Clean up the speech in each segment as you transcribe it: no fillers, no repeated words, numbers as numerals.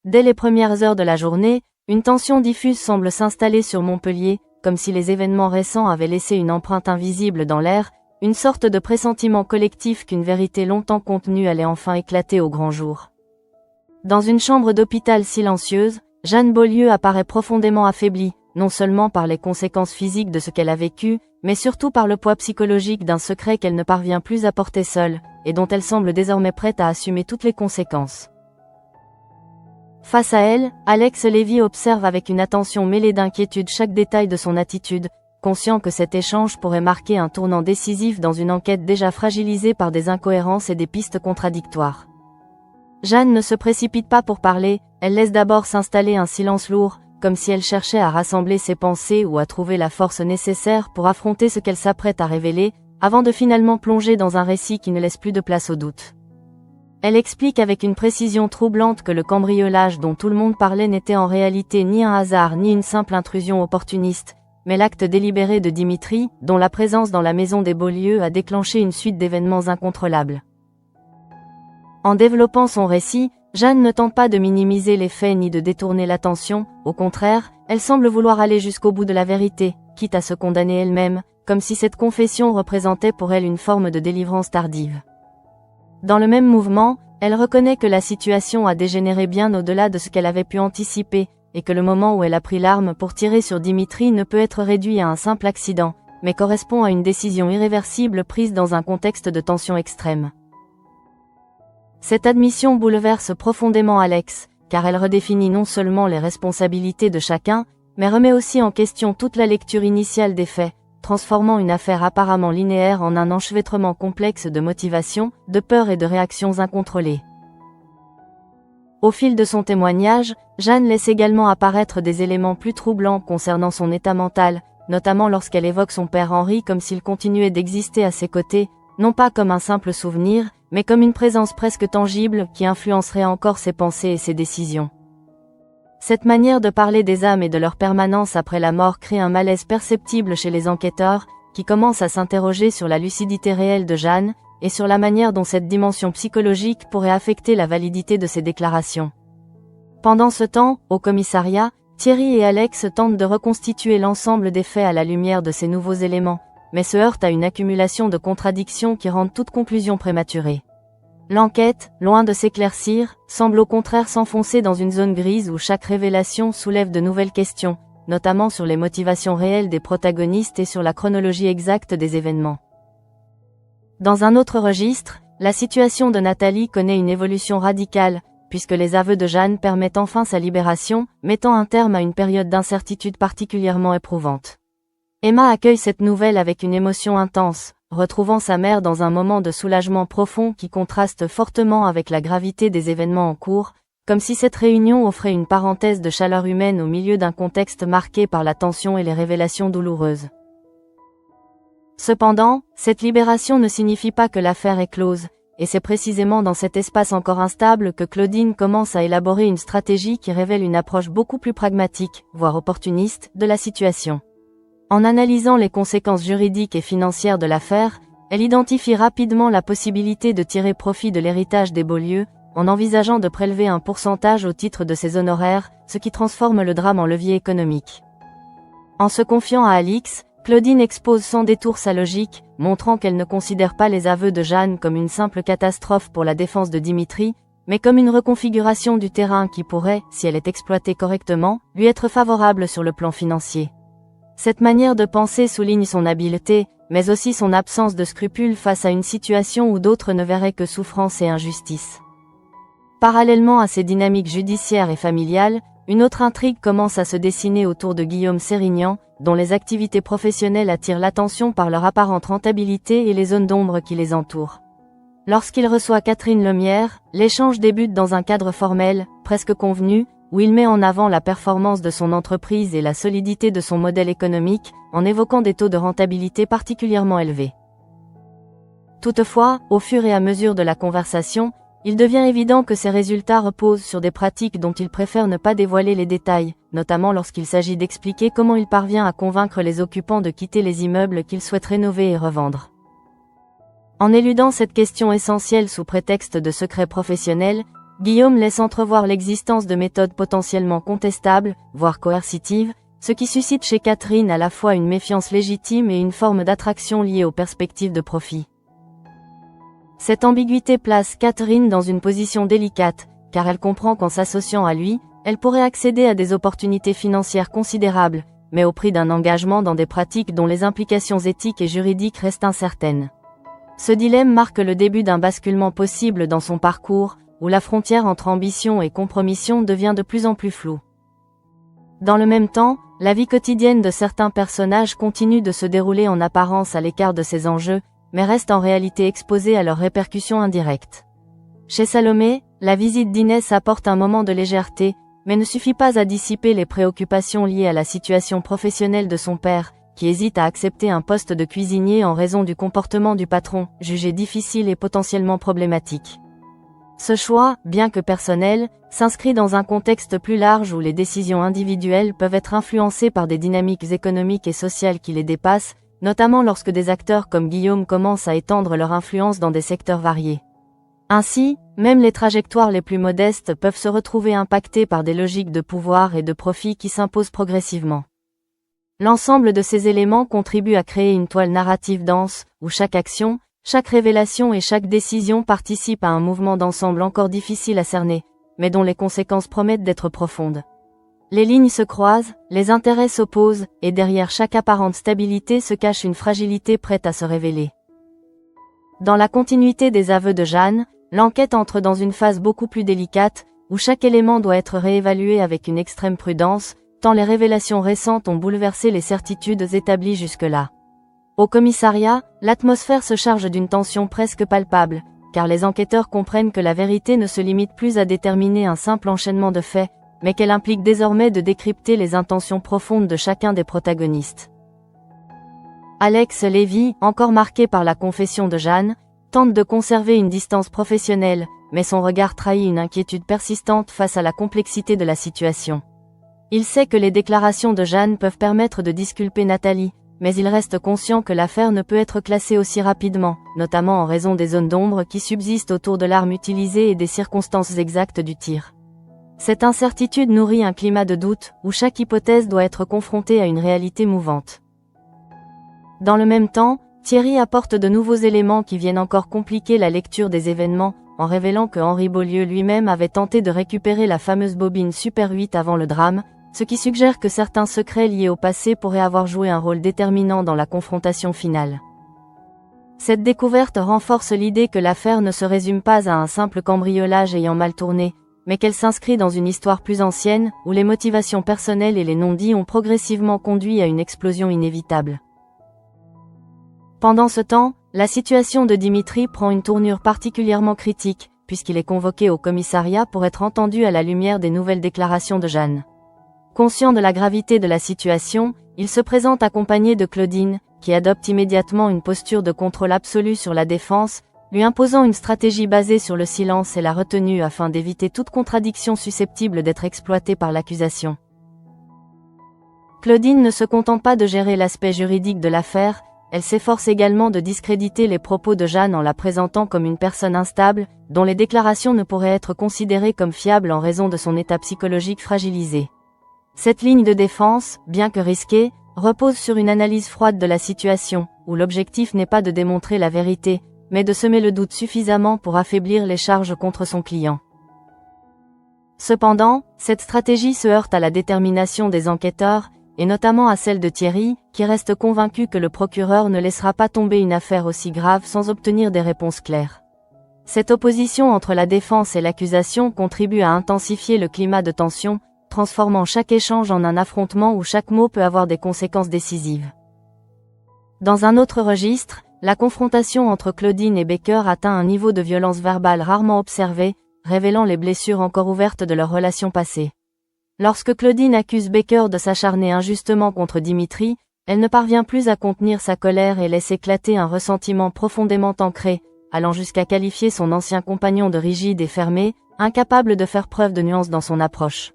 Dès les premières heures de la journée, une tension diffuse semble s'installer sur Montpellier, comme si les événements récents avaient laissé une empreinte invisible dans l'air, une sorte de pressentiment collectif qu'une vérité longtemps contenue allait enfin éclater au grand jour. Dans une chambre d'hôpital silencieuse, Jeanne Beaulieu apparaît profondément affaiblie, non seulement par les conséquences physiques de ce qu'elle a vécu, mais surtout par le poids psychologique d'un secret qu'elle ne parvient plus à porter seule, et dont elle semble désormais prête à assumer toutes les conséquences. Face à elle, Alex Lévy observe avec une attention mêlée d'inquiétude chaque détail de son attitude, conscient que cet échange pourrait marquer un tournant décisif dans une enquête déjà fragilisée par des incohérences et des pistes contradictoires. Jeanne ne se précipite pas pour parler, elle laisse d'abord s'installer un silence lourd, comme si elle cherchait à rassembler ses pensées ou à trouver la force nécessaire pour affronter ce qu'elle s'apprête à révéler, avant de finalement plonger dans un récit qui ne laisse plus de place au doute. Elle explique avec une précision troublante que le cambriolage dont tout le monde parlait n'était en réalité ni un hasard ni une simple intrusion opportuniste, mais l'acte délibéré de Dimitri, dont la présence dans la maison des Beaulieu a déclenché une suite d'événements incontrôlables. En développant son récit, Jeanne ne tente pas de minimiser les faits ni de détourner l'attention, au contraire, elle semble vouloir aller jusqu'au bout de la vérité, quitte à se condamner elle-même, comme si cette confession représentait pour elle une forme de délivrance tardive. Dans le même mouvement, elle reconnaît que la situation a dégénéré bien au-delà de ce qu'elle avait pu anticiper, et que le moment où elle a pris l'arme pour tirer sur Dimitri ne peut être réduit à un simple accident, mais correspond à une décision irréversible prise dans un contexte de tension extrême. Cette admission bouleverse profondément Alex, car elle redéfinit non seulement les responsabilités de chacun, mais remet aussi en question toute la lecture initiale des faits, transformant une affaire apparemment linéaire en un enchevêtrement complexe de motivations, de peurs et de réactions incontrôlées. Au fil de son témoignage, Jeanne laisse également apparaître des éléments plus troublants concernant son état mental, notamment lorsqu'elle évoque son père Henri comme s'il continuait d'exister à ses côtés, non pas comme un simple souvenir, mais comme une présence presque tangible qui influencerait encore ses pensées et ses décisions. Cette manière de parler des âmes et de leur permanence après la mort crée un malaise perceptible chez les enquêteurs, qui commencent à s'interroger sur la lucidité réelle de Jeanne, et sur la manière dont cette dimension psychologique pourrait affecter la validité de ses déclarations. Pendant ce temps, au commissariat, Thierry et Alex tentent de reconstituer l'ensemble des faits à la lumière de ces nouveaux éléments, mais se heurtent à une accumulation de contradictions qui rendent toute conclusion prématurée. L'enquête, loin de s'éclaircir, semble au contraire s'enfoncer dans une zone grise où chaque révélation soulève de nouvelles questions, notamment sur les motivations réelles des protagonistes et sur la chronologie exacte des événements. Dans un autre registre, la situation de Nathalie connaît une évolution radicale, puisque les aveux de Jeanne permettent enfin sa libération, mettant un terme à une période d'incertitude particulièrement éprouvante. Emma accueille cette nouvelle avec une émotion intense, retrouvant sa mère dans un moment de soulagement profond qui contraste fortement avec la gravité des événements en cours, comme si cette réunion offrait une parenthèse de chaleur humaine au milieu d'un contexte marqué par la tension et les révélations douloureuses. Cependant, cette libération ne signifie pas que l'affaire est close, et c'est précisément dans cet espace encore instable que Claudine commence à élaborer une stratégie qui révèle une approche beaucoup plus pragmatique, voire opportuniste, de la situation. En analysant les conséquences juridiques et financières de l'affaire, elle identifie rapidement la possibilité de tirer profit de l'héritage des Beaulieu, en envisageant de prélever un pourcentage au titre de ses honoraires, ce qui transforme le drame en levier économique. En se confiant à Alix, Claudine expose sans détour sa logique, montrant qu'elle ne considère pas les aveux de Jeanne comme une simple catastrophe pour la défense de Dimitri, mais comme une reconfiguration du terrain qui pourrait, si elle est exploitée correctement, lui être favorable sur le plan financier. Cette manière de penser souligne son habileté, mais aussi son absence de scrupules face à une situation où d'autres ne verraient que souffrance et injustice. Parallèlement à ces dynamiques judiciaires et familiales, une autre intrigue commence à se dessiner autour de Guillaume Sérignan, dont les activités professionnelles attirent l'attention par leur apparente rentabilité et les zones d'ombre qui les entourent. Lorsqu'il reçoit Catherine Lemierre, l'échange débute dans un cadre formel, presque convenu, où il met en avant la performance de son entreprise et la solidité de son modèle économique, en évoquant des taux de rentabilité particulièrement élevés. Toutefois, au fur et à mesure de la conversation, il devient évident que ces résultats reposent sur des pratiques dont il préfère ne pas dévoiler les détails, notamment lorsqu'il s'agit d'expliquer comment il parvient à convaincre les occupants de quitter les immeubles qu'il souhaite rénover et revendre. En éludant cette question essentielle sous prétexte de secret professionnel, Guillaume laisse entrevoir l'existence de méthodes potentiellement contestables, voire coercitives, ce qui suscite chez Catherine à la fois une méfiance légitime et une forme d'attraction liée aux perspectives de profit. Cette ambiguïté place Catherine dans une position délicate, car elle comprend qu'en s'associant à lui, elle pourrait accéder à des opportunités financières considérables, mais au prix d'un engagement dans des pratiques dont les implications éthiques et juridiques restent incertaines. Ce dilemme marque le début d'un basculement possible dans son parcours, où la frontière entre ambition et compromission devient de plus en plus floue. Dans le même temps, la vie quotidienne de certains personnages continue de se dérouler en apparence à l'écart de ces enjeux, mais reste en réalité exposée à leurs répercussions indirectes. Chez Salomé, la visite d'Inès apporte un moment de légèreté, mais ne suffit pas à dissiper les préoccupations liées à la situation professionnelle de son père, qui hésite à accepter un poste de cuisinier en raison du comportement du patron, jugé difficile et potentiellement problématique. Ce choix, bien que personnel, s'inscrit dans un contexte plus large où les décisions individuelles peuvent être influencées par des dynamiques économiques et sociales qui les dépassent, notamment lorsque des acteurs comme Guillaume commencent à étendre leur influence dans des secteurs variés. Ainsi, même les trajectoires les plus modestes peuvent se retrouver impactées par des logiques de pouvoir et de profit qui s'imposent progressivement. L'ensemble de ces éléments contribue à créer une toile narrative dense, où chaque action, chaque révélation et chaque décision participent à un mouvement d'ensemble encore difficile à cerner, mais dont les conséquences promettent d'être profondes. Les lignes se croisent, les intérêts s'opposent, et derrière chaque apparente stabilité se cache une fragilité prête à se révéler. Dans la continuité des aveux de Jeanne, l'enquête entre dans une phase beaucoup plus délicate, où chaque élément doit être réévalué avec une extrême prudence, tant les révélations récentes ont bouleversé les certitudes établies jusque-là. Au commissariat, l'atmosphère se charge d'une tension presque palpable, car les enquêteurs comprennent que la vérité ne se limite plus à déterminer un simple enchaînement de faits, mais qu'elle implique désormais de décrypter les intentions profondes de chacun des protagonistes. Alex Lévy, encore marqué par la confession de Jeanne, tente de conserver une distance professionnelle, mais son regard trahit une inquiétude persistante face à la complexité de la situation. Il sait que les déclarations de Jeanne peuvent permettre de disculper Nathalie, mais il reste conscient que l'affaire ne peut être classée aussi rapidement, notamment en raison des zones d'ombre qui subsistent autour de l'arme utilisée et des circonstances exactes du tir. Cette incertitude nourrit un climat de doute, où chaque hypothèse doit être confrontée à une réalité mouvante. Dans le même temps, Thierry apporte de nouveaux éléments qui viennent encore compliquer la lecture des événements, en révélant que Henri Beaulieu lui-même avait tenté de récupérer la fameuse bobine Super 8 avant le drame, ce qui suggère que certains secrets liés au passé pourraient avoir joué un rôle déterminant dans la confrontation finale. Cette découverte renforce l'idée que l'affaire ne se résume pas à un simple cambriolage ayant mal tourné, mais qu'elle s'inscrit dans une histoire plus ancienne, où les motivations personnelles et les non-dits ont progressivement conduit à une explosion inévitable. Pendant ce temps, la situation de Dimitri prend une tournure particulièrement critique, puisqu'il est convoqué au commissariat pour être entendu à la lumière des nouvelles déclarations de Jeanne. Conscient de la gravité de la situation, il se présente accompagné de Claudine, qui adopte immédiatement une posture de contrôle absolu sur la défense, lui imposant une stratégie basée sur le silence et la retenue afin d'éviter toute contradiction susceptible d'être exploitée par l'accusation. Claudine ne se contente pas de gérer l'aspect juridique de l'affaire, elle s'efforce également de discréditer les propos de Jeanne en la présentant comme une personne instable, dont les déclarations ne pourraient être considérées comme fiables en raison de son état psychologique fragilisé. Cette ligne de défense, bien que risquée, repose sur une analyse froide de la situation, où l'objectif n'est pas de démontrer la vérité, mais de semer le doute suffisamment pour affaiblir les charges contre son client. Cependant, cette stratégie se heurte à la détermination des enquêteurs, et notamment à celle de Thierry, qui reste convaincu que le procureur ne laissera pas tomber une affaire aussi grave sans obtenir des réponses claires. Cette opposition entre la défense et l'accusation contribue à intensifier le climat de tension, transformant chaque échange en un affrontement où chaque mot peut avoir des conséquences décisives. Dans un autre registre, la confrontation entre Claudine et Baker atteint un niveau de violence verbale rarement observé, révélant les blessures encore ouvertes de leur relation passée. Lorsque Claudine accuse Baker de s'acharner injustement contre Dimitri, elle ne parvient plus à contenir sa colère et laisse éclater un ressentiment profondément ancré, allant jusqu'à qualifier son ancien compagnon de rigide et fermé, incapable de faire preuve de nuance dans son approche.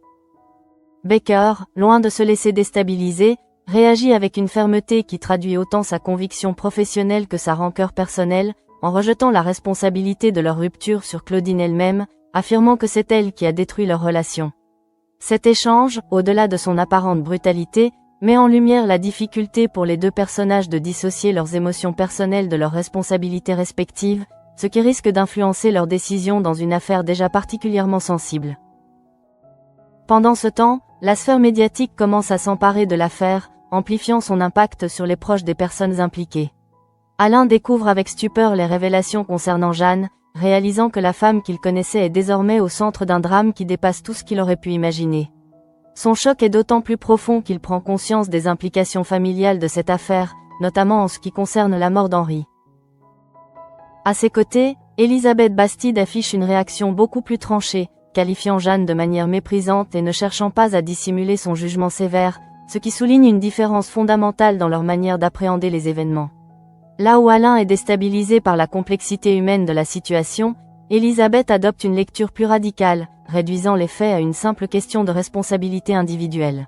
Baker, loin de se laisser déstabiliser, réagit avec une fermeté qui traduit autant sa conviction professionnelle que sa rancœur personnelle, en rejetant la responsabilité de leur rupture sur Claudine elle-même, affirmant que c'est elle qui a détruit leur relation. Cet échange, au-delà de son apparente brutalité, met en lumière la difficulté pour les deux personnages de dissocier leurs émotions personnelles de leurs responsabilités respectives, ce qui risque d'influencer leurs décisions dans une affaire déjà particulièrement sensible. Pendant ce temps, la sphère médiatique commence à s'emparer de l'affaire, amplifiant son impact sur les proches des personnes impliquées. Alain découvre avec stupeur les révélations concernant Jeanne, réalisant que la femme qu'il connaissait est désormais au centre d'un drame qui dépasse tout ce qu'il aurait pu imaginer. Son choc est d'autant plus profond qu'il prend conscience des implications familiales de cette affaire, notamment en ce qui concerne la mort d'Henri. À ses côtés, Elisabeth Bastide affiche une réaction beaucoup plus tranchée, qualifiant Jeanne de manière méprisante et ne cherchant pas à dissimuler son jugement sévère, ce qui souligne une différence fondamentale dans leur manière d'appréhender les événements. Là où Alain est déstabilisé par la complexité humaine de la situation, Elisabeth adopte une lecture plus radicale, réduisant les faits à une simple question de responsabilité individuelle.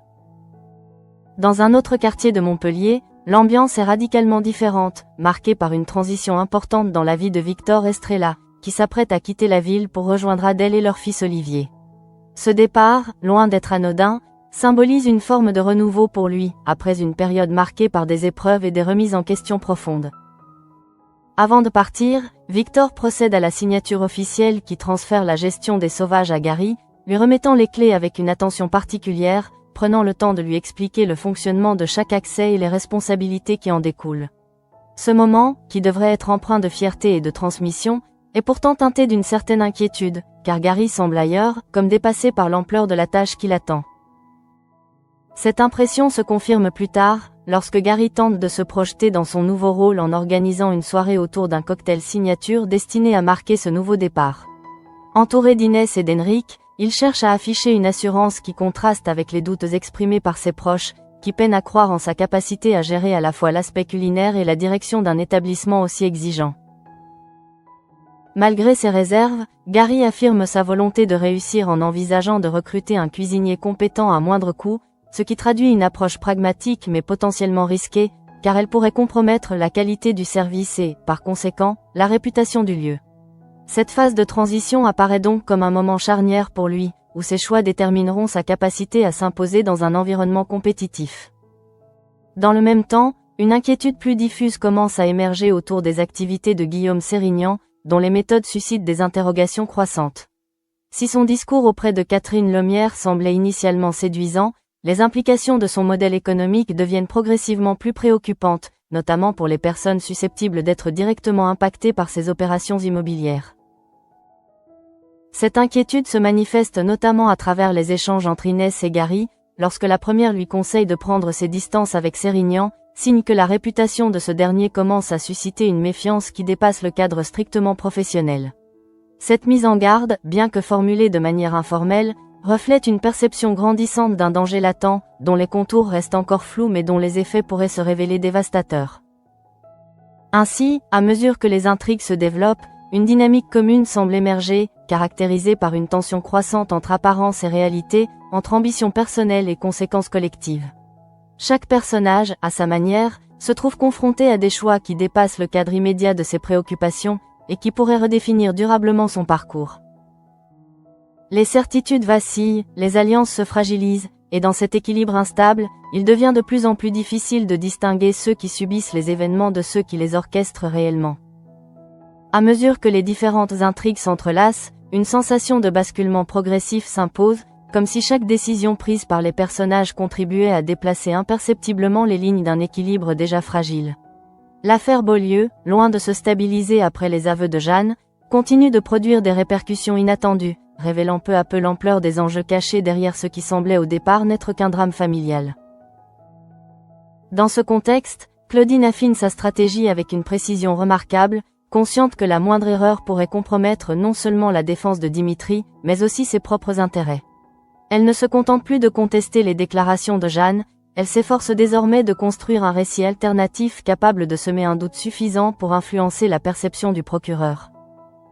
Dans un autre quartier de Montpellier, l'ambiance est radicalement différente, marquée par une transition importante dans la vie de Victor Estrella, qui s'apprête à quitter la ville pour rejoindre Adèle et leur fils Olivier. Ce départ, loin d'être anodin, symbolise une forme de renouveau pour lui, après une période marquée par des épreuves et des remises en question profondes. Avant de partir, Victor procède à la signature officielle qui transfère la gestion des sauvages à Gary, lui remettant les clés avec une attention particulière, prenant le temps de lui expliquer le fonctionnement de chaque accès et les responsabilités qui en découlent. Ce moment, qui devrait être empreint de fierté et de transmission, est pourtant teinté d'une certaine inquiétude, car Gary semble ailleurs, comme dépassé par l'ampleur de la tâche qui l'attend. Cette impression se confirme plus tard, lorsque Gary tente de se projeter dans son nouveau rôle en organisant une soirée autour d'un cocktail signature destiné à marquer ce nouveau départ. Entouré d'Inès et d'Henrik, il cherche à afficher une assurance qui contraste avec les doutes exprimés par ses proches, qui peinent à croire en sa capacité à gérer à la fois l'aspect culinaire et la direction d'un établissement aussi exigeant. Malgré ses réserves, Gary affirme sa volonté de réussir en envisageant de recruter un cuisinier compétent à moindre coût, ce qui traduit une approche pragmatique mais potentiellement risquée, car elle pourrait compromettre la qualité du service et, par conséquent, la réputation du lieu. Cette phase de transition apparaît donc comme un moment charnière pour lui, où ses choix détermineront sa capacité à s'imposer dans un environnement compétitif. Dans le même temps, une inquiétude plus diffuse commence à émerger autour des activités de Guillaume Sérignan, dont les méthodes suscitent des interrogations croissantes. Si son discours auprès de Catherine Lemierre semblait initialement séduisant, les implications de son modèle économique deviennent progressivement plus préoccupantes, notamment pour les personnes susceptibles d'être directement impactées par ces opérations immobilières. Cette inquiétude se manifeste notamment à travers les échanges entre Inès et Gary, lorsque la première lui conseille de prendre ses distances avec Sérignan, signe que la réputation de ce dernier commence à susciter une méfiance qui dépasse le cadre strictement professionnel. Cette mise en garde, bien que formulée de manière informelle, reflète une perception grandissante d'un danger latent, dont les contours restent encore flous mais dont les effets pourraient se révéler dévastateurs. Ainsi, à mesure que les intrigues se développent, une dynamique commune semble émerger, caractérisée par une tension croissante entre apparence et réalité, entre ambition personnelle et conséquences collectives. Chaque personnage, à sa manière, se trouve confronté à des choix qui dépassent le cadre immédiat de ses préoccupations, et qui pourraient redéfinir durablement son parcours. Les certitudes vacillent, les alliances se fragilisent, et dans cet équilibre instable, il devient de plus en plus difficile de distinguer ceux qui subissent les événements de ceux qui les orchestrent réellement. À mesure que les différentes intrigues s'entrelacent, une sensation de basculement progressif s'impose, comme si chaque décision prise par les personnages contribuait à déplacer imperceptiblement les lignes d'un équilibre déjà fragile. L'affaire Beaulieu, loin de se stabiliser après les aveux de Jeanne, continue de produire des répercussions inattendues, révélant peu à peu l'ampleur des enjeux cachés derrière ce qui semblait au départ n'être qu'un drame familial. Dans ce contexte, Claudine affine sa stratégie avec une précision remarquable, consciente que la moindre erreur pourrait compromettre non seulement la défense de Dimitri, mais aussi ses propres intérêts. Elle ne se contente plus de contester les déclarations de Jeanne, elle s'efforce désormais de construire un récit alternatif capable de semer un doute suffisant pour influencer la perception du procureur.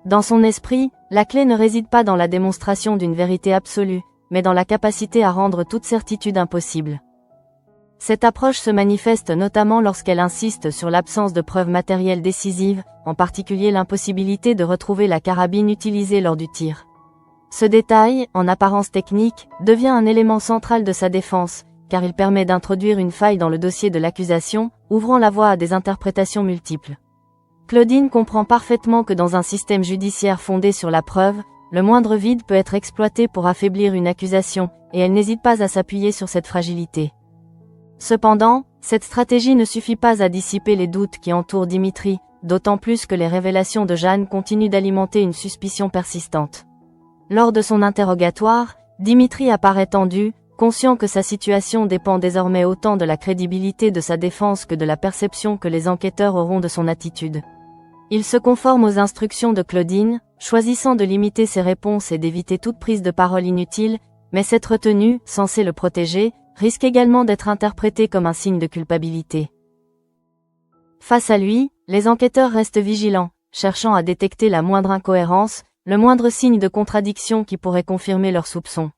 Dans son esprit, la clé ne réside pas dans la démonstration d'une vérité absolue, mais dans la capacité à rendre toute certitude impossible. Cette approche se manifeste notamment lorsqu'elle insiste sur l'absence de preuves matérielles décisives, en particulier l'impossibilité de retrouver la carabine utilisée lors du tir. Ce détail, en apparence technique, devient un élément central de sa défense, car il permet d'introduire une faille dans le dossier de l'accusation, ouvrant la voie à des interprétations multiples. Claudine comprend parfaitement que dans un système judiciaire fondé sur la preuve, le moindre vide peut être exploité pour affaiblir une accusation, et elle n'hésite pas à s'appuyer sur cette fragilité. Cependant, cette stratégie ne suffit pas à dissiper les doutes qui entourent Dimitri, d'autant plus que les révélations de Jeanne continuent d'alimenter une suspicion persistante. Lors de son interrogatoire, Dimitri apparaît tendu, conscient que sa situation dépend désormais autant de la crédibilité de sa défense que de la perception que les enquêteurs auront de son attitude. Il se conforme aux instructions de Claudine, choisissant de limiter ses réponses et d'éviter toute prise de parole inutile, mais cette retenue, censée le protéger, risque également d'être interprétée comme un signe de culpabilité. Face à lui, les enquêteurs restent vigilants, cherchant à détecter la moindre incohérence, le moindre signe de contradiction qui pourrait confirmer leurs soupçons.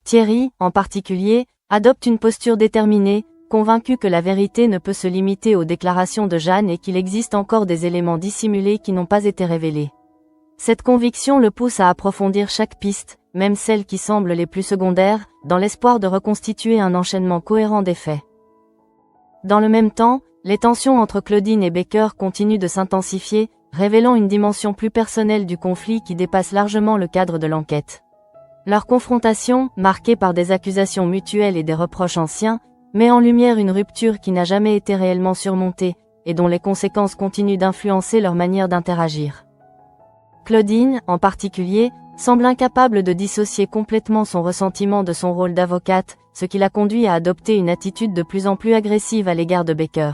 Thierry, en particulier, adopte une posture déterminée, convaincu que la vérité ne peut se limiter aux déclarations de Jeanne et qu'il existe encore des éléments dissimulés qui n'ont pas été révélés. Cette conviction le pousse à approfondir chaque piste, même celles qui semblent les plus secondaires, dans l'espoir de reconstituer un enchaînement cohérent des faits. Dans le même temps, les tensions entre Claudine et Baker continuent de s'intensifier, révélant une dimension plus personnelle du conflit qui dépasse largement le cadre de l'enquête. Leur confrontation, marquée par des accusations mutuelles et des reproches anciens, met en lumière une rupture qui n'a jamais été réellement surmontée, et dont les conséquences continuent d'influencer leur manière d'interagir. Claudine, en particulier, semble incapable de dissocier complètement son ressentiment de son rôle d'avocate, ce qui l'a conduit à adopter une attitude de plus en plus agressive à l'égard de Baker.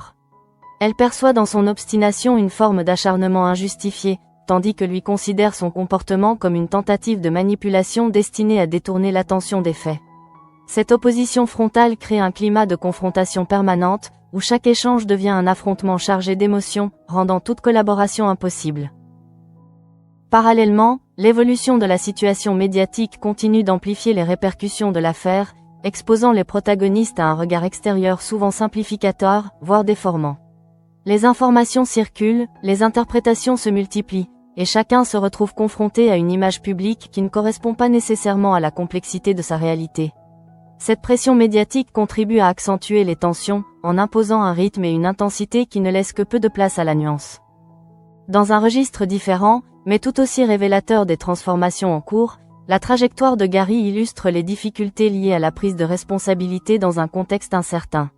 Elle perçoit dans son obstination une forme d'acharnement injustifié, tandis que lui considère son comportement comme une tentative de manipulation destinée à détourner l'attention des faits. Cette opposition frontale crée un climat de confrontation permanente, où chaque échange devient un affrontement chargé d'émotions, rendant toute collaboration impossible. Parallèlement, l'évolution de la situation médiatique continue d'amplifier les répercussions de l'affaire, exposant les protagonistes à un regard extérieur souvent simplificateur, voire déformant. Les informations circulent, les interprétations se multiplient, et chacun se retrouve confronté à une image publique qui ne correspond pas nécessairement à la complexité de sa réalité. Cette pression médiatique contribue à accentuer les tensions, en imposant un rythme et une intensité qui ne laissent que peu de place à la nuance. Dans un registre différent, mais tout aussi révélateur des transformations en cours, la trajectoire de Gary illustre les difficultés liées à la prise de responsabilité dans un contexte incertain.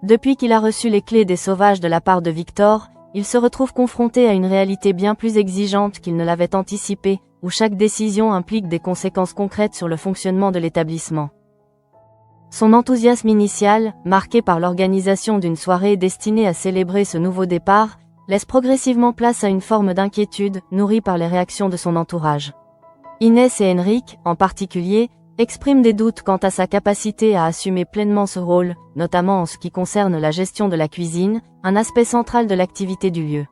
Depuis qu'il a reçu les clés des sauvages de la part de Victor, il se retrouve confronté à une réalité bien plus exigeante qu'il ne l'avait anticipée, où chaque décision implique des conséquences concrètes sur le fonctionnement de l'établissement. Son enthousiasme initial, marqué par l'organisation d'une soirée destinée à célébrer ce nouveau départ, laisse progressivement place à une forme d'inquiétude, nourrie par les réactions de son entourage. Inès et Henrik, en particulier, expriment des doutes quant à sa capacité à assumer pleinement ce rôle, notamment en ce qui concerne la gestion de la cuisine, un aspect central de l'activité du lieu.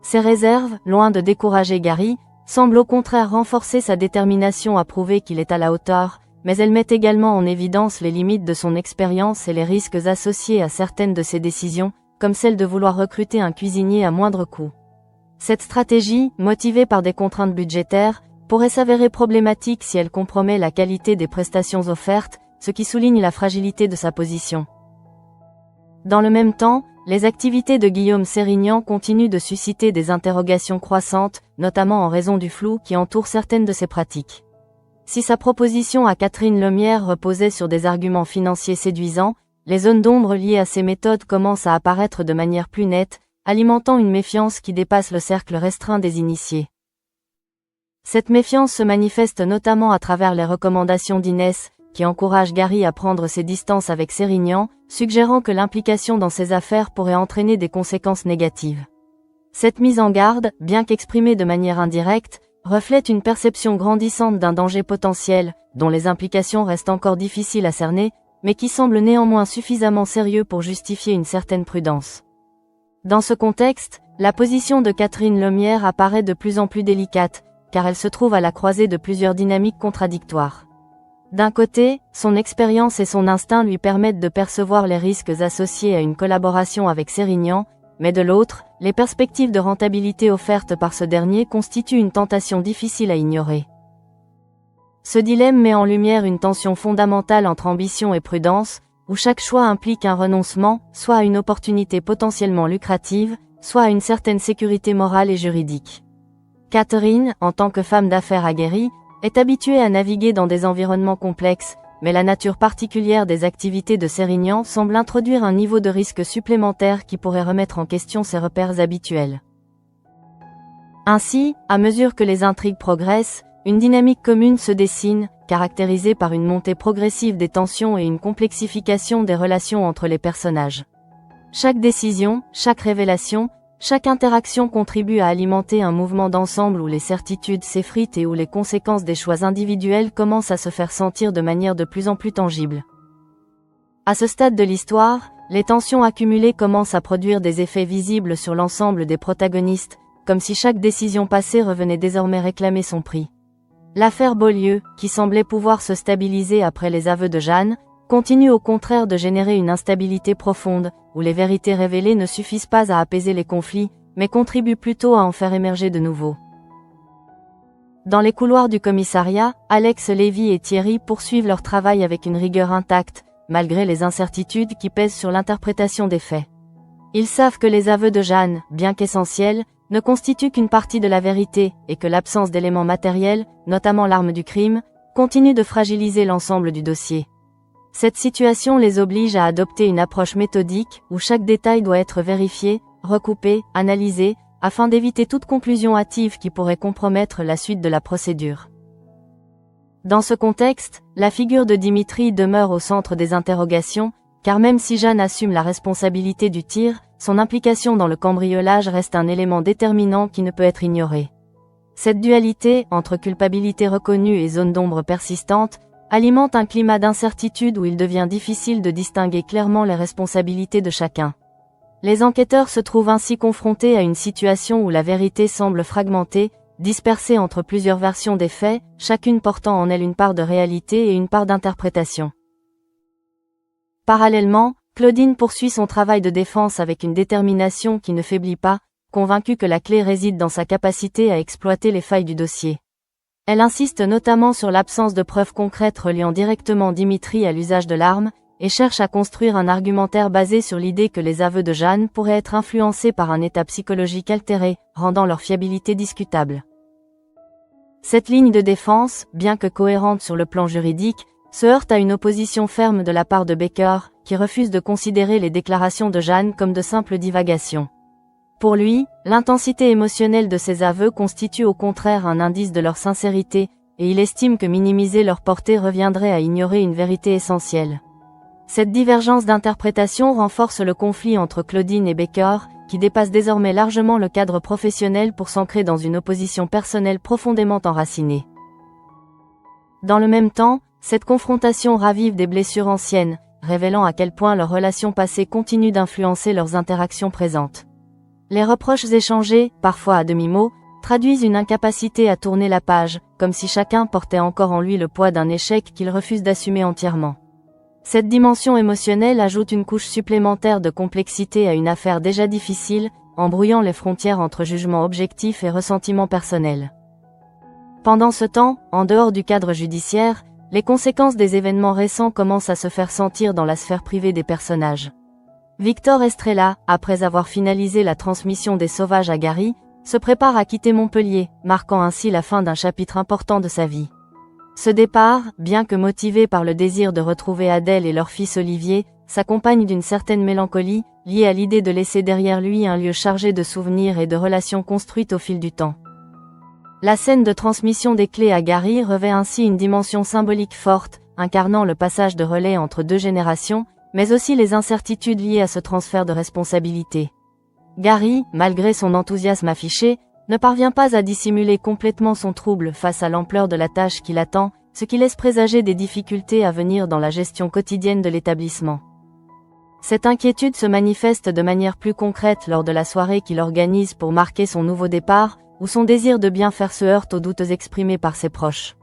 Ces réserves, loin de décourager Gary, semblent au contraire renforcer sa détermination à prouver qu'il est à la hauteur, mais elles mettent également en évidence les limites de son expérience et les risques associés à certaines de ses décisions, comme celle de vouloir recruter un cuisinier à moindre coût. Cette stratégie, motivée par des contraintes budgétaires, pourrait s'avérer problématique si elle compromet la qualité des prestations offertes, ce qui souligne la fragilité de sa position. Dans le même temps, les activités de Guillaume Sérignan continuent de susciter des interrogations croissantes, notamment en raison du flou qui entoure certaines de ses pratiques. Si sa proposition à Catherine Lemierre reposait sur des arguments financiers séduisants, les zones d'ombre liées à ces méthodes commencent à apparaître de manière plus nette, alimentant une méfiance qui dépasse le cercle restreint des initiés. Cette méfiance se manifeste notamment à travers les recommandations d'Inès, qui encourage Gary à prendre ses distances avec Sérignan, suggérant que l'implication dans ces affaires pourrait entraîner des conséquences négatives. Cette mise en garde, bien qu'exprimée de manière indirecte, reflète une perception grandissante d'un danger potentiel, dont les implications restent encore difficiles à cerner, mais qui semble néanmoins suffisamment sérieux pour justifier une certaine prudence. Dans ce contexte, la position de Catherine Lemierre apparaît de plus en plus délicate, car elle se trouve à la croisée de plusieurs dynamiques contradictoires. D'un côté, son expérience et son instinct lui permettent de percevoir les risques associés à une collaboration avec Sérignan, mais de l'autre, les perspectives de rentabilité offertes par ce dernier constituent une tentation difficile à ignorer. Ce dilemme met en lumière une tension fondamentale entre ambition et prudence, où chaque choix implique un renoncement, soit à une opportunité potentiellement lucrative, soit à une certaine sécurité morale et juridique. Catherine, en tant que femme d'affaires aguerrie, est habituée à naviguer dans des environnements complexes, mais la nature particulière des activités de Sérignan semble introduire un niveau de risque supplémentaire qui pourrait remettre en question ses repères habituels. Ainsi, à mesure que les intrigues progressent, une dynamique commune se dessine, caractérisée par une montée progressive des tensions et une complexification des relations entre les personnages. Chaque décision, chaque révélation, chaque interaction contribue à alimenter un mouvement d'ensemble où les certitudes s'effritent et où les conséquences des choix individuels commencent à se faire sentir de manière de plus en plus tangible. À ce stade de l'histoire, les tensions accumulées commencent à produire des effets visibles sur l'ensemble des protagonistes, comme si chaque décision passée revenait désormais réclamer son prix. L'affaire Beaulieu, qui semblait pouvoir se stabiliser après les aveux de Jeanne, continue au contraire de générer une instabilité profonde, où les vérités révélées ne suffisent pas à apaiser les conflits, mais contribuent plutôt à en faire émerger de nouveaux. Dans les couloirs du commissariat, Alex, Lévy et Thierry poursuivent leur travail avec une rigueur intacte, malgré les incertitudes qui pèsent sur l'interprétation des faits. Ils savent que les aveux de Jeanne, bien qu'essentiels, ne constituent qu'une partie de la vérité, et que l'absence d'éléments matériels, notamment l'arme du crime, continue de fragiliser l'ensemble du dossier. Cette situation les oblige à adopter une approche méthodique, où chaque détail doit être vérifié, recoupé, analysé, afin d'éviter toute conclusion hâtive qui pourrait compromettre la suite de la procédure. Dans ce contexte, la figure de Dimitri demeure au centre des interrogations, car même si Jeanne assume la responsabilité du tir, son implication dans le cambriolage reste un élément déterminant qui ne peut être ignoré. Cette dualité, entre culpabilité reconnue et zone d'ombre persistante, alimente un climat d'incertitude où il devient difficile de distinguer clairement les responsabilités de chacun. Les enquêteurs se trouvent ainsi confrontés à une situation où la vérité semble fragmentée, dispersée entre plusieurs versions des faits, chacune portant en elle une part de réalité et une part d'interprétation. Parallèlement, Claudine poursuit son travail de défense avec une détermination qui ne faiblit pas, convaincue que la clé réside dans sa capacité à exploiter les failles du dossier. Elle insiste notamment sur l'absence de preuves concrètes reliant directement Dimitri à l'usage de l'arme, et cherche à construire un argumentaire basé sur l'idée que les aveux de Jeanne pourraient être influencés par un état psychologique altéré, rendant leur fiabilité discutable. Cette ligne de défense, bien que cohérente sur le plan juridique, se heurte à une opposition ferme de la part de Baker, qui refuse de considérer les déclarations de Jeanne comme de simples divagations. Pour lui, l'intensité émotionnelle de ses aveux constitue au contraire un indice de leur sincérité, et il estime que minimiser leur portée reviendrait à ignorer une vérité essentielle. Cette divergence d'interprétation renforce le conflit entre Claudine et Baker, qui dépasse désormais largement le cadre professionnel pour s'ancrer dans une opposition personnelle profondément enracinée. Dans le même temps, cette confrontation ravive des blessures anciennes, révélant à quel point leurs relations passées continuent d'influencer leurs interactions présentes. Les reproches échangés, parfois à demi-mot, traduisent une incapacité à tourner la page, comme si chacun portait encore en lui le poids d'un échec qu'il refuse d'assumer entièrement. Cette dimension émotionnelle ajoute une couche supplémentaire de complexité à une affaire déjà difficile, embrouillant les frontières entre jugement objectif et ressentiment personnel. Pendant ce temps, en dehors du cadre judiciaire, les conséquences des événements récents commencent à se faire sentir dans la sphère privée des personnages. Victor Estrella, après avoir finalisé la transmission des sauvages à Gary, se prépare à quitter Montpellier, marquant ainsi la fin d'un chapitre important de sa vie. Ce départ, bien que motivé par le désir de retrouver Adèle et leur fils Olivier, s'accompagne d'une certaine mélancolie, liée à l'idée de laisser derrière lui un lieu chargé de souvenirs et de relations construites au fil du temps. La scène de transmission des clés à Gary revêt ainsi une dimension symbolique forte, incarnant le passage de relais entre deux générations, mais aussi les incertitudes liées à ce transfert de responsabilité. Gary, malgré son enthousiasme affiché, ne parvient pas à dissimuler complètement son trouble face à l'ampleur de la tâche qui l'attend, ce qui laisse présager des difficultés à venir dans la gestion quotidienne de l'établissement. Cette inquiétude se manifeste de manière plus concrète lors de la soirée qu'il organise pour marquer son nouveau départ, où son désir de bien faire se heurte aux doutes exprimés par ses proches.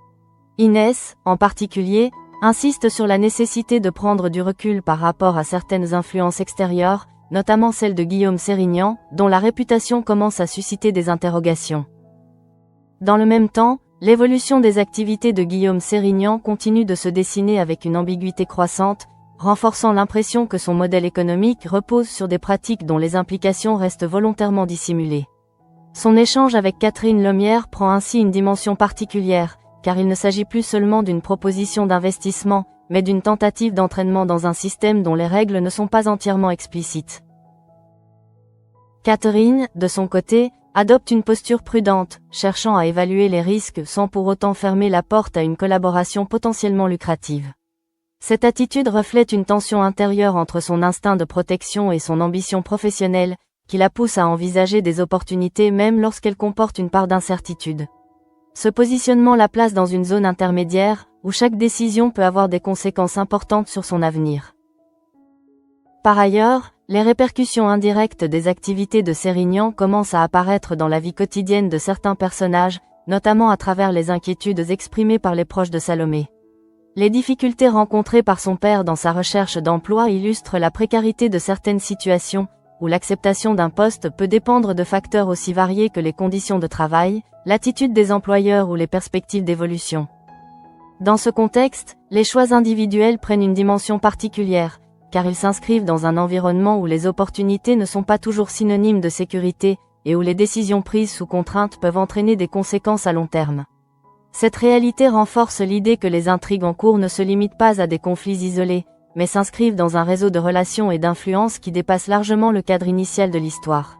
Inès, en particulier, insiste sur la nécessité de prendre du recul par rapport à certaines influences extérieures, notamment celle de Guillaume Sérignan, dont la réputation commence à susciter des interrogations. Dans le même temps, l'évolution des activités de Guillaume Sérignan continue de se dessiner avec une ambiguïté croissante, renforçant l'impression que son modèle économique repose sur des pratiques dont les implications restent volontairement dissimulées. Son échange avec Catherine Lemierre prend ainsi une dimension particulière, car il ne s'agit plus seulement d'une proposition d'investissement, mais d'une tentative d'entraînement dans un système dont les règles ne sont pas entièrement explicites. Catherine, de son côté, adopte une posture prudente, cherchant à évaluer les risques sans pour autant fermer la porte à une collaboration potentiellement lucrative. Cette attitude reflète une tension intérieure entre son instinct de protection et son ambition professionnelle, qui la pousse à envisager des opportunités même lorsqu'elles comportent une part d'incertitude. Ce positionnement la place dans une zone intermédiaire, où chaque décision peut avoir des conséquences importantes sur son avenir. Par ailleurs, les répercussions indirectes des activités de Sérignan commencent à apparaître dans la vie quotidienne de certains personnages, notamment à travers les inquiétudes exprimées par les proches de Salomé. Les difficultés rencontrées par son père dans sa recherche d'emploi illustrent la précarité de certaines situations, où l'acceptation d'un poste peut dépendre de facteurs aussi variés que les conditions de travail, l'attitude des employeurs ou les perspectives d'évolution. Dans ce contexte, les choix individuels prennent une dimension particulière, car ils s'inscrivent dans un environnement où les opportunités ne sont pas toujours synonymes de sécurité, et où les décisions prises sous contrainte peuvent entraîner des conséquences à long terme. Cette réalité renforce l'idée que les intrigues en cours ne se limitent pas à des conflits isolés, mais s'inscrivent dans un réseau de relations et d'influences qui dépasse largement le cadre initial de l'histoire.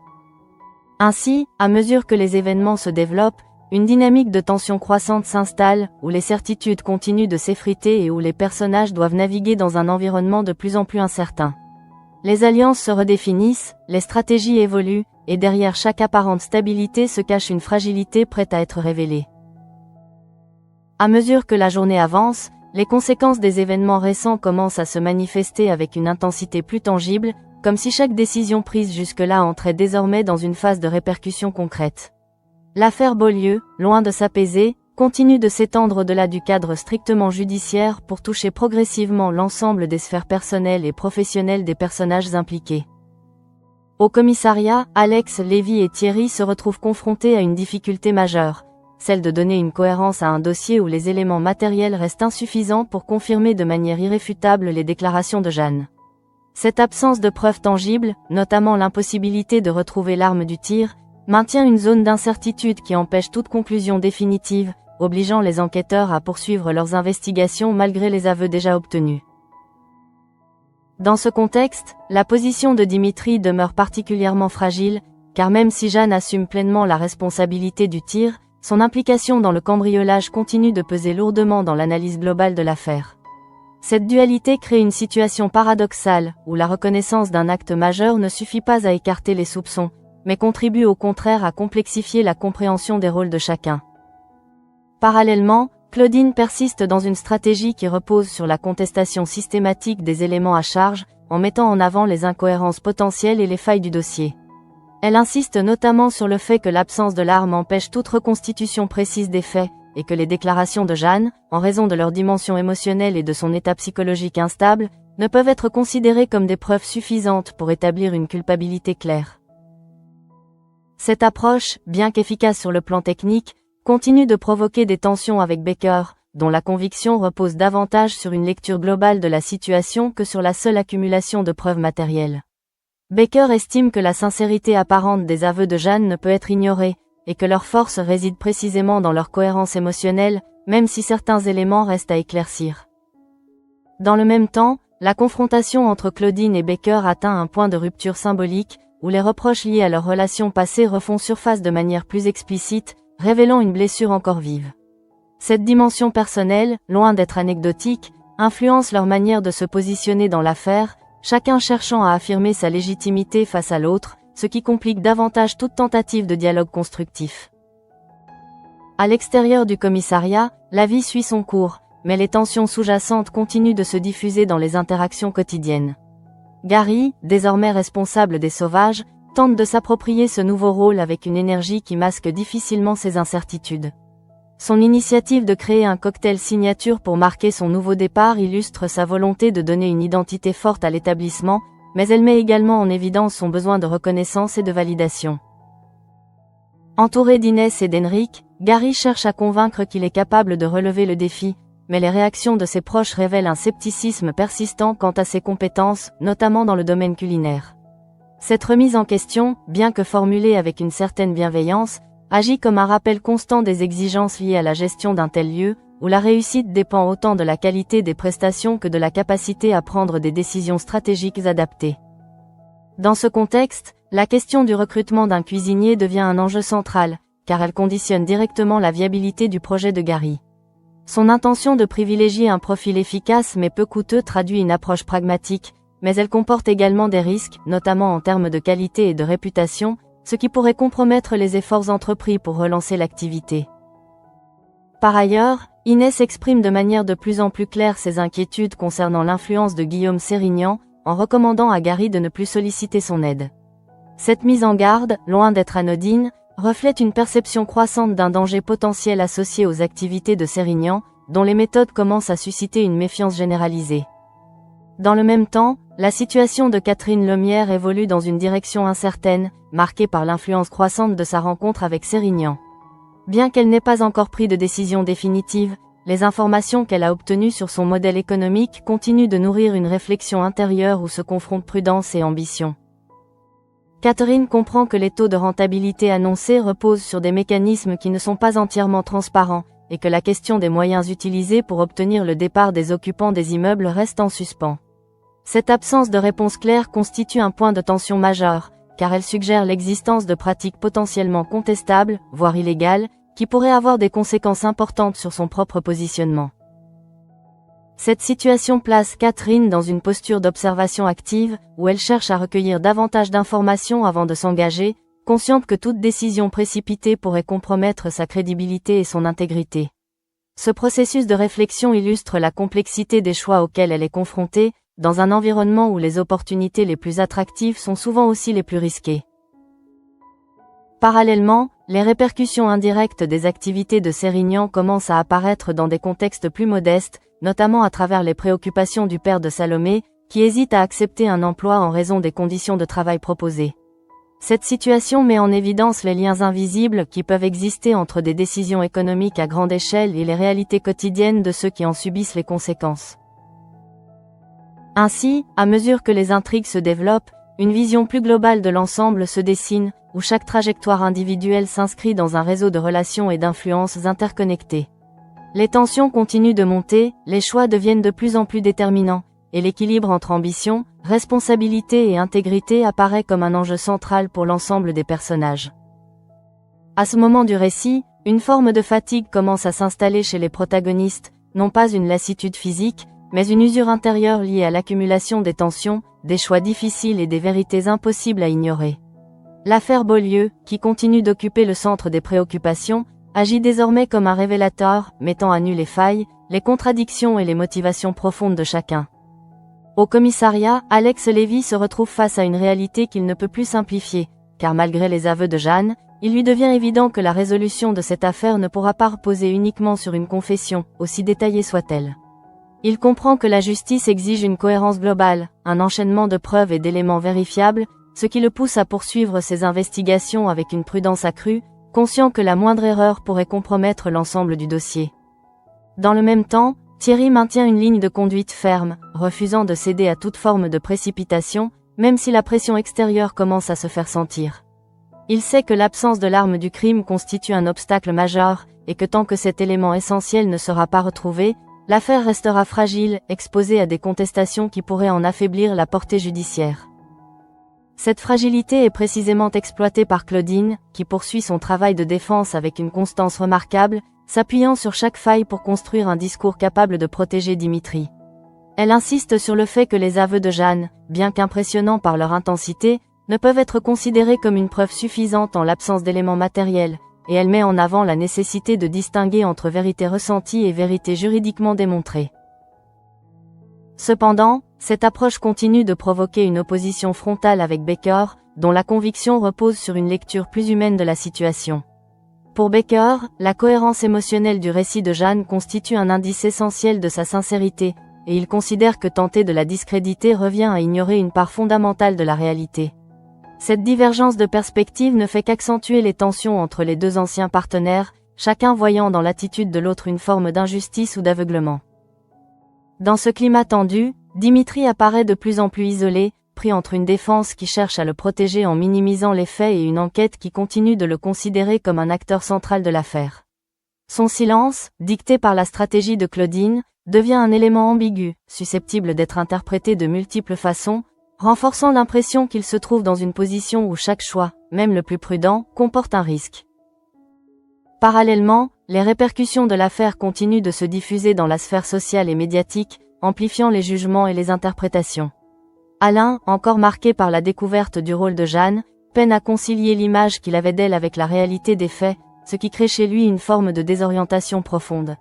Ainsi, à mesure que les événements se développent, une dynamique de tension croissante s'installe, où les certitudes continuent de s'effriter et où les personnages doivent naviguer dans un environnement de plus en plus incertain. Les alliances se redéfinissent, les stratégies évoluent, et derrière chaque apparente stabilité se cache une fragilité prête à être révélée. À mesure que la journée avance, les conséquences des événements récents commencent à se manifester avec une intensité plus tangible, comme si chaque décision prise jusque-là entrait désormais dans une phase de répercussion concrète. L'affaire Beaulieu, loin de s'apaiser, continue de s'étendre au-delà du cadre strictement judiciaire pour toucher progressivement l'ensemble des sphères personnelles et professionnelles des personnages impliqués. Au commissariat, Alex, Lévy et Thierry se retrouvent confrontés à une difficulté majeure, celle de donner une cohérence à un dossier où les éléments matériels restent insuffisants pour confirmer de manière irréfutable les déclarations de Jeanne. Cette absence de preuves tangibles, notamment l'impossibilité de retrouver l'arme du tir, maintient une zone d'incertitude qui empêche toute conclusion définitive, obligeant les enquêteurs à poursuivre leurs investigations malgré les aveux déjà obtenus. Dans ce contexte, la position de Dimitri demeure particulièrement fragile, car même si Jeanne assume pleinement la responsabilité du tir, son implication dans le cambriolage continue de peser lourdement dans l'analyse globale de l'affaire. Cette dualité crée une situation paradoxale, où la reconnaissance d'un acte majeur ne suffit pas à écarter les soupçons, mais contribue au contraire à complexifier la compréhension des rôles de chacun. Parallèlement, Claudine persiste dans une stratégie qui repose sur la contestation systématique des éléments à charge, en mettant en avant les incohérences potentielles et les failles du dossier. Elle insiste notamment sur le fait que l'absence de l'arme empêche toute reconstitution précise des faits, et que les déclarations de Jeanne, en raison de leur dimension émotionnelle et de son état psychologique instable, ne peuvent être considérées comme des preuves suffisantes pour établir une culpabilité claire. Cette approche, bien qu'efficace sur le plan technique, continue de provoquer des tensions avec Baker, dont la conviction repose davantage sur une lecture globale de la situation que sur la seule accumulation de preuves matérielles. Baker estime que la sincérité apparente des aveux de Jeanne ne peut être ignorée, et que leur force réside précisément dans leur cohérence émotionnelle, même si certains éléments restent à éclaircir. Dans le même temps, la confrontation entre Claudine et Baker atteint un point de rupture symbolique, où les reproches liés à leur relation passée refont surface de manière plus explicite, révélant une blessure encore vive. Cette dimension personnelle, loin d'être anecdotique, influence leur manière de se positionner dans l'affaire, chacun cherchant à affirmer sa légitimité face à l'autre, ce qui complique davantage toute tentative de dialogue constructif. À l'extérieur du commissariat, la vie suit son cours, mais les tensions sous-jacentes continuent de se diffuser dans les interactions quotidiennes. Gary, désormais responsable des sauvages, tente de s'approprier ce nouveau rôle avec une énergie qui masque difficilement ses incertitudes. Son initiative de créer un cocktail signature pour marquer son nouveau départ illustre sa volonté de donner une identité forte à l'établissement, mais elle met également en évidence son besoin de reconnaissance et de validation. Entouré d'Inès et d'Henrik, Gary cherche à convaincre qu'il est capable de relever le défi, mais les réactions de ses proches révèlent un scepticisme persistant quant à ses compétences, notamment dans le domaine culinaire. Cette remise en question, bien que formulée avec une certaine bienveillance, agit comme un rappel constant des exigences liées à la gestion d'un tel lieu, où la réussite dépend autant de la qualité des prestations que de la capacité à prendre des décisions stratégiques adaptées. Dans ce contexte, la question du recrutement d'un cuisinier devient un enjeu central, car elle conditionne directement la viabilité du projet de Gary. Son intention de privilégier un profil efficace mais peu coûteux traduit une approche pragmatique, mais elle comporte également des risques, notamment en termes de qualité et de réputation, ce qui pourrait compromettre les efforts entrepris pour relancer l'activité. Par ailleurs, Inès exprime de manière de plus en plus claire ses inquiétudes concernant l'influence de Guillaume Sérignan, en recommandant à Gary de ne plus solliciter son aide. Cette mise en garde, loin d'être anodine, reflète une perception croissante d'un danger potentiel associé aux activités de Sérignan, dont les méthodes commencent à susciter une méfiance généralisée. Dans le même temps, la situation de Catherine Lemierre évolue dans une direction incertaine, marquée par l'influence croissante de sa rencontre avec Sérignan. Bien qu'elle n'ait pas encore pris de décision définitive, les informations qu'elle a obtenues sur son modèle économique continuent de nourrir une réflexion intérieure où se confrontent prudence et ambition. Catherine comprend que les taux de rentabilité annoncés reposent sur des mécanismes qui ne sont pas entièrement transparents, et que la question des moyens utilisés pour obtenir le départ des occupants des immeubles reste en suspens. Cette absence de réponse claire constitue un point de tension majeur, car elle suggère l'existence de pratiques potentiellement contestables, voire illégales, qui pourraient avoir des conséquences importantes sur son propre positionnement. Cette situation place Catherine dans une posture d'observation active, où elle cherche à recueillir davantage d'informations avant de s'engager, consciente que toute décision précipitée pourrait compromettre sa crédibilité et son intégrité. Ce processus de réflexion illustre la complexité des choix auxquels elle est confrontée, dans un environnement où les opportunités les plus attractives sont souvent aussi les plus risquées. Parallèlement, les répercussions indirectes des activités de Sérignan commencent à apparaître dans des contextes plus modestes, notamment à travers les préoccupations du père de Salomé, qui hésite à accepter un emploi en raison des conditions de travail proposées. Cette situation met en évidence les liens invisibles qui peuvent exister entre des décisions économiques à grande échelle et les réalités quotidiennes de ceux qui en subissent les conséquences. Ainsi, à mesure que les intrigues se développent, une vision plus globale de l'ensemble se dessine, où chaque trajectoire individuelle s'inscrit dans un réseau de relations et d'influences interconnectées. Les tensions continuent de monter, les choix deviennent de plus en plus déterminants, et l'équilibre entre ambition, responsabilité et intégrité apparaît comme un enjeu central pour l'ensemble des personnages. À ce moment du récit, une forme de fatigue commence à s'installer chez les protagonistes, non pas une lassitude physique, mais une usure intérieure liée à l'accumulation des tensions, des choix difficiles et des vérités impossibles à ignorer. L'affaire Beaulieu, qui continue d'occuper le centre des préoccupations, agit désormais comme un révélateur, mettant à nu les failles, les contradictions et les motivations profondes de chacun. Au commissariat, Alex Lévy se retrouve face à une réalité qu'il ne peut plus simplifier, car malgré les aveux de Jeanne, il lui devient évident que la résolution de cette affaire ne pourra pas reposer uniquement sur une confession, aussi détaillée soit-elle. Il comprend que la justice exige une cohérence globale, un enchaînement de preuves et d'éléments vérifiables, ce qui le pousse à poursuivre ses investigations avec une prudence accrue, conscient que la moindre erreur pourrait compromettre l'ensemble du dossier. Dans le même temps, Thierry maintient une ligne de conduite ferme, refusant de céder à toute forme de précipitation, même si la pression extérieure commence à se faire sentir. Il sait que l'absence de l'arme du crime constitue un obstacle majeur, et que tant que cet élément essentiel ne sera pas retrouvé, l'affaire restera fragile, exposée à des contestations qui pourraient en affaiblir la portée judiciaire. Cette fragilité est précisément exploitée par Claudine, qui poursuit son travail de défense avec une constance remarquable, s'appuyant sur chaque faille pour construire un discours capable de protéger Dimitri. Elle insiste sur le fait que les aveux de Jeanne, bien qu'impressionnants par leur intensité, ne peuvent être considérés comme une preuve suffisante en l'absence d'éléments matériels, et elle met en avant la nécessité de distinguer entre vérité ressentie et vérité juridiquement démontrée. Cependant, cette approche continue de provoquer une opposition frontale avec Baker, dont la conviction repose sur une lecture plus humaine de la situation. Pour Baker, la cohérence émotionnelle du récit de Jeanne constitue un indice essentiel de sa sincérité, et il considère que tenter de la discréditer revient à ignorer une part fondamentale de la réalité. Cette divergence de perspective ne fait qu'accentuer les tensions entre les deux anciens partenaires, chacun voyant dans l'attitude de l'autre une forme d'injustice ou d'aveuglement. Dans ce climat tendu, Dimitri apparaît de plus en plus isolé, pris entre une défense qui cherche à le protéger en minimisant les faits et une enquête qui continue de le considérer comme un acteur central de l'affaire. Son silence, dicté par la stratégie de Claudine, devient un élément ambigu, susceptible d'être interprété de multiples façons, renforçant l'impression qu'il se trouve dans une position où chaque choix, même le plus prudent, comporte un risque. Parallèlement, les répercussions de l'affaire continuent de se diffuser dans la sphère sociale et médiatique, amplifiant les jugements et les interprétations. Alain, encore marqué par la découverte du rôle de Jeanne, peine à concilier l'image qu'il avait d'elle avec la réalité des faits, ce qui crée chez lui une forme de désorientation profonde.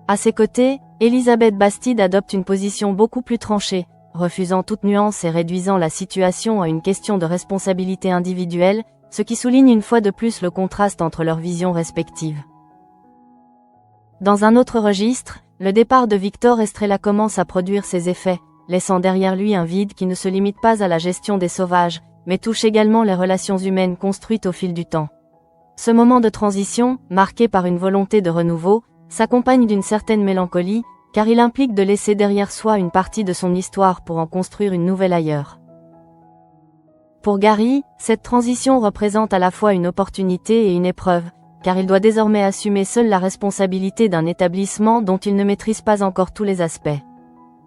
À ses côtés, Elisabeth Bastide adopte une position beaucoup plus tranchée, refusant toute nuance et réduisant la situation à une question de responsabilité individuelle, ce qui souligne une fois de plus le contraste entre leurs visions respectives. Dans un autre registre, le départ de Victor Estrella commence à produire ses effets, laissant derrière lui un vide qui ne se limite pas à la gestion des sauvages, mais touche également les relations humaines construites au fil du temps. Ce moment de transition, marqué par une volonté de renouveau, s'accompagne d'une certaine mélancolie, car il implique de laisser derrière soi une partie de son histoire pour en construire une nouvelle ailleurs. Pour Gary, cette transition représente à la fois une opportunité et une épreuve, car il doit désormais assumer seul la responsabilité d'un établissement dont il ne maîtrise pas encore tous les aspects.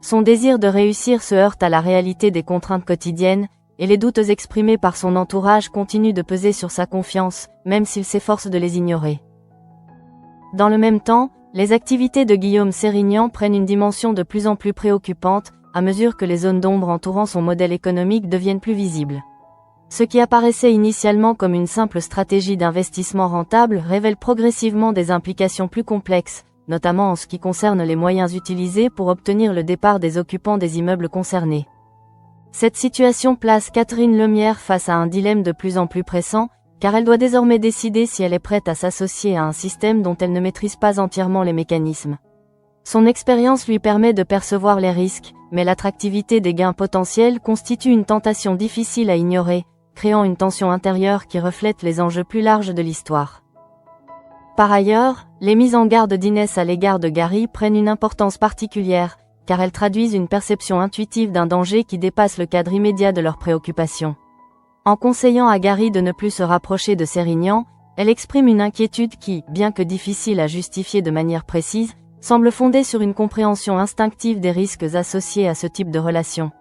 Son désir de réussir se heurte à la réalité des contraintes quotidiennes, et les doutes exprimés par son entourage continuent de peser sur sa confiance, même s'il s'efforce de les ignorer. Dans le même temps, les activités de Guillaume Sérignan prennent une dimension de plus en plus préoccupante, à mesure que les zones d'ombre entourant son modèle économique deviennent plus visibles. Ce qui apparaissait initialement comme une simple stratégie d'investissement rentable révèle progressivement des implications plus complexes, notamment en ce qui concerne les moyens utilisés pour obtenir le départ des occupants des immeubles concernés. Cette situation place Catherine Lemierre face à un dilemme de plus en plus pressant, car elle doit désormais décider si elle est prête à s'associer à un système dont elle ne maîtrise pas entièrement les mécanismes. Son expérience lui permet de percevoir les risques, mais l'attractivité des gains potentiels constitue une tentation difficile à ignorer, créant une tension intérieure qui reflète les enjeux plus larges de l'histoire. Par ailleurs, les mises en garde d'Inès à l'égard de Gary prennent une importance particulière, car elles traduisent une perception intuitive d'un danger qui dépasse le cadre immédiat de leurs préoccupations. En conseillant à Gary de ne plus se rapprocher de Sérignan, elle exprime une inquiétude qui, bien que difficile à justifier de manière précise, semble fondée sur une compréhension instinctive des risques associés à ce type de relation.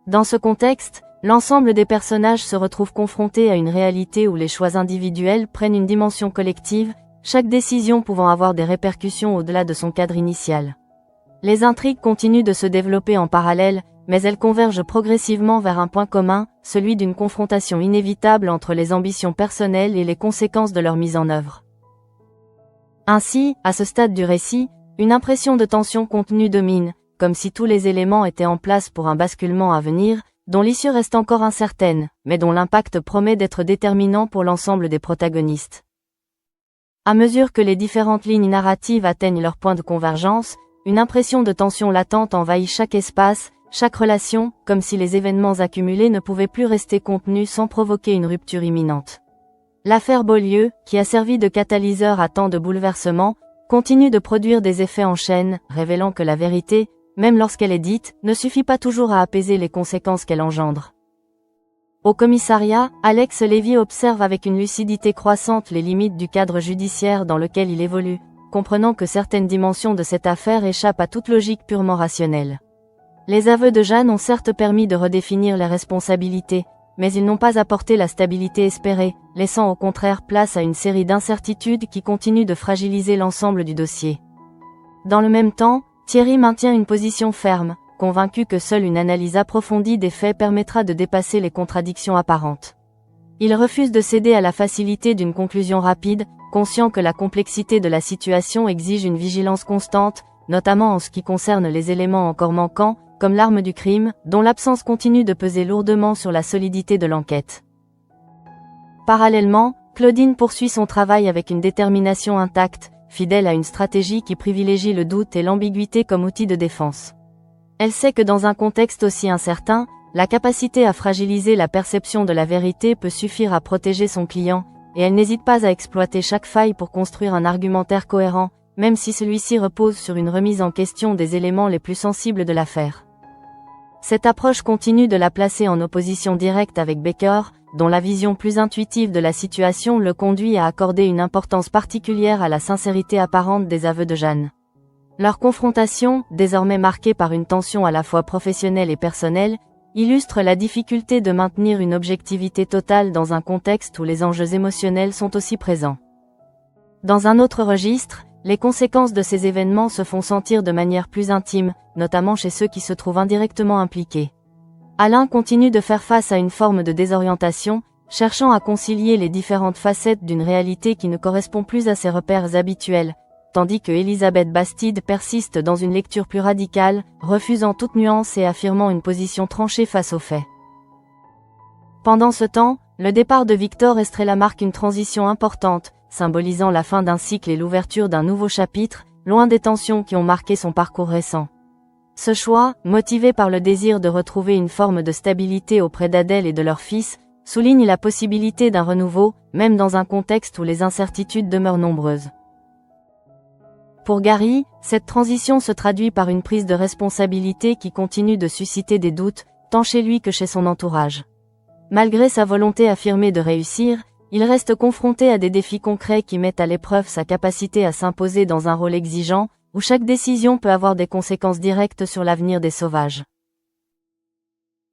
Dans ce contexte, l'ensemble des personnages se retrouvent confrontés à une réalité où les choix individuels prennent une dimension collective, chaque décision pouvant avoir des répercussions au-delà de son cadre initial. Les intrigues continuent de se développer en parallèle, mais elles convergent progressivement vers un point commun, celui d'une confrontation inévitable entre les ambitions personnelles et les conséquences de leur mise en œuvre. Ainsi, à ce stade du récit, une impression de tension contenue domine, comme si tous les éléments étaient en place pour un basculement à venir, dont l'issue reste encore incertaine, mais dont l'impact promet d'être déterminant pour l'ensemble des protagonistes. À mesure que les différentes lignes narratives atteignent leur point de convergence, une impression de tension latente envahit chaque espace, chaque relation, comme si les événements accumulés ne pouvaient plus rester contenus sans provoquer une rupture imminente. L'affaire Beaulieu, qui a servi de catalyseur à tant de bouleversements, continue de produire des effets en chaîne, révélant que la vérité, même lorsqu'elle est dite, ne suffit pas toujours à apaiser les conséquences qu'elle engendre. Au commissariat, Alex Lévy observe avec une lucidité croissante les limites du cadre judiciaire dans lequel il évolue, comprenant que certaines dimensions de cette affaire échappent à toute logique purement rationnelle. Les aveux de Jeanne ont certes permis de redéfinir les responsabilités, mais ils n'ont pas apporté la stabilité espérée, laissant au contraire place à une série d'incertitudes qui continuent de fragiliser l'ensemble du dossier. Dans le même temps, Thierry maintient une position ferme, convaincu que seule une analyse approfondie des faits permettra de dépasser les contradictions apparentes. Il refuse de céder à la facilité d'une conclusion rapide, conscient que la complexité de la situation exige une vigilance constante, notamment en ce qui concerne les éléments encore manquants, comme l'arme du crime, dont l'absence continue de peser lourdement sur la solidité de l'enquête. Parallèlement, Claudine poursuit son travail avec une détermination intacte, fidèle à une stratégie qui privilégie le doute et l'ambiguïté comme outil de défense. Elle sait que dans un contexte aussi incertain, la capacité à fragiliser la perception de la vérité peut suffire à protéger son client, et elle n'hésite pas à exploiter chaque faille pour construire un argumentaire cohérent, même si celui-ci repose sur une remise en question des éléments les plus sensibles de l'affaire. Cette approche continue de la placer en opposition directe avec Baker, dont la vision plus intuitive de la situation le conduit à accorder une importance particulière à la sincérité apparente des aveux de Jeanne. Leur confrontation, désormais marquée par une tension à la fois professionnelle et personnelle, illustre la difficulté de maintenir une objectivité totale dans un contexte où les enjeux émotionnels sont aussi présents. Dans un autre registre, les conséquences de ces événements se font sentir de manière plus intime, notamment chez ceux qui se trouvent indirectement impliqués. Alain continue de faire face à une forme de désorientation, cherchant à concilier les différentes facettes d'une réalité qui ne correspond plus à ses repères habituels, tandis que Elisabeth Bastide persiste dans une lecture plus radicale, refusant toute nuance et affirmant une position tranchée face aux faits. Pendant ce temps, le départ de Victor Estrella marque une transition importante, symbolisant la fin d'un cycle et l'ouverture d'un nouveau chapitre, loin des tensions qui ont marqué son parcours récent. Ce choix, motivé par le désir de retrouver une forme de stabilité auprès d'Adèle et de leur fils, souligne la possibilité d'un renouveau, même dans un contexte où les incertitudes demeurent nombreuses. Pour Gary, cette transition se traduit par une prise de responsabilité qui continue de susciter des doutes, tant chez lui que chez son entourage. Malgré sa volonté affirmée de réussir, il reste confronté à des défis concrets qui mettent à l'épreuve sa capacité à s'imposer dans un rôle exigeant, où chaque décision peut avoir des conséquences directes sur l'avenir des sauvages.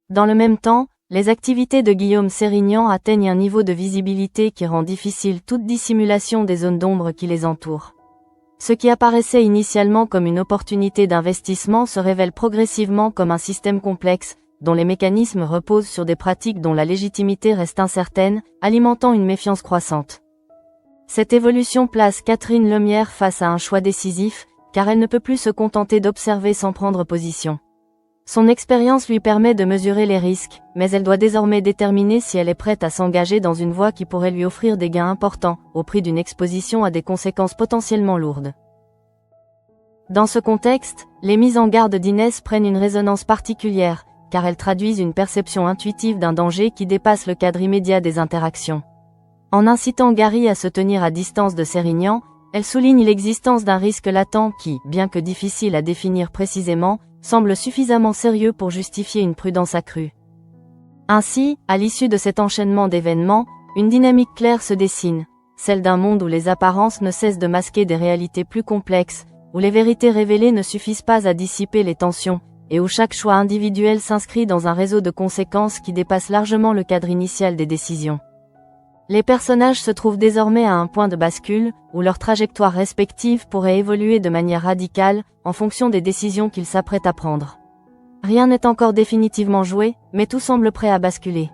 Dans le même temps, les activités de Guillaume Sérignan atteignent un niveau de visibilité qui rend difficile toute dissimulation des zones d'ombre qui les entourent. Ce qui apparaissait initialement comme une opportunité d'investissement se révèle progressivement comme un système complexe, dont les mécanismes reposent sur des pratiques dont la légitimité reste incertaine, alimentant une méfiance croissante. Cette évolution place Catherine Lemierre face à un choix décisif, car elle ne peut plus se contenter d'observer sans prendre position. Son expérience lui permet de mesurer les risques, mais elle doit désormais déterminer si elle est prête à s'engager dans une voie qui pourrait lui offrir des gains importants, au prix d'une exposition à des conséquences potentiellement lourdes. Dans ce contexte, les mises en garde d'Inès prennent une résonance particulière, car elles traduisent une perception intuitive d'un danger qui dépasse le cadre immédiat des interactions. En incitant Gary à se tenir à distance de Sérignan, elle souligne l'existence d'un risque latent qui, bien que difficile à définir précisément, semble suffisamment sérieux pour justifier une prudence accrue. Ainsi, à l'issue de cet enchaînement d'événements, une dynamique claire se dessine, celle d'un monde où les apparences ne cessent de masquer des réalités plus complexes, où les vérités révélées ne suffisent pas à dissiper les tensions, et où chaque choix individuel s'inscrit dans un réseau de conséquences qui dépasse largement le cadre initial des décisions. Les personnages se trouvent désormais à un point de bascule, où leurs trajectoires respectives pourraient évoluer de manière radicale, en fonction des décisions qu'ils s'apprêtent à prendre. Rien n'est encore définitivement joué, mais tout semble prêt à basculer.